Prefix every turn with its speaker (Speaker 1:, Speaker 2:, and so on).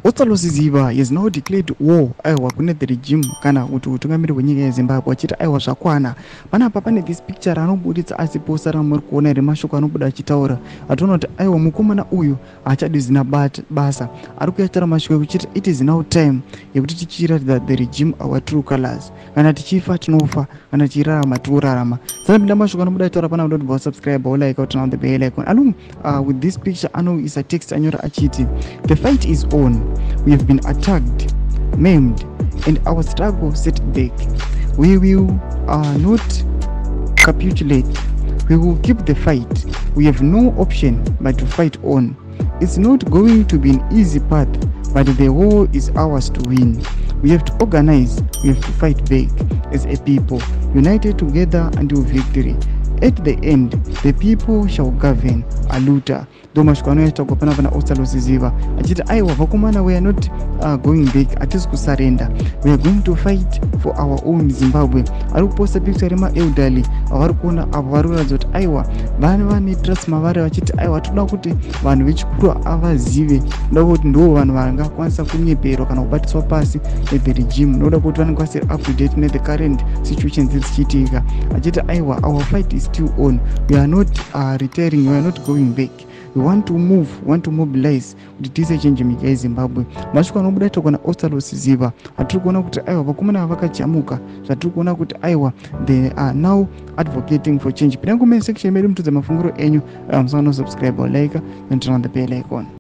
Speaker 1: Ostallos has now declared war aiwa kune the regime kana kuti utungamiri hwenyika yeZimbabwe achiti aiwa zvakwana. Panapa pane this picture anobuditsa asi posta ramuri kuona remashoko anobuda achitaura atoona kuti aiwa mukomana uyu haachadi zina basa ari kuitira mashoko ekuchiti it is now time yekuti tichiratidza the regime our true colors. Kana tichifa tinofa, kana tichirarama tinorarama. Saka pinda mashoko anobuda achitaura pana kuti bva subscribe or like or turn on the bell icon. Along with this picture anoisa text anyora achiti the fight is on. We have been attacked, maimed, and our struggle set back. We will not capitulate. We will keep the fight. We have no option but to fight on. It's not going to be an easy path, but the war is ours to win. We have to organize. We have to fight back as a people, united together until victory. At the end, the people shall govern. Aluta. Domashko anoita kupana pana Ostallos achiti aiwa vakomana we are not going back, atisi kusarenda. We are going to fight for our own Zimbabwe. Ari kuposta picture rema elderly avari kuona avo vari kuratidza kuti aiwa vane trust mavari vachiti aiwa toda kuti vanhu vechikuru avazive, toda kuti ndo vanhu vangakwanisa kunyeperwa kana kubatiswa pasi the regime, noda kuti vanenge vasiri up to date ne the current situations dzichiitika. Achiti aiwa our fight is still on. We are not retiring, we are not going back. We want to move, want to mobilize kuti tise change nyika yeZimbabwe. Mashoko anobuda tokona Ostallos atiri kuona kuti aiwa vakomana vakachamuka, zvatiri kuona kuti aiwa they are now advocating for change. Pinda comment section medu mutudza mafunguro enyu, musano subscribe or like and turn on the bell icon.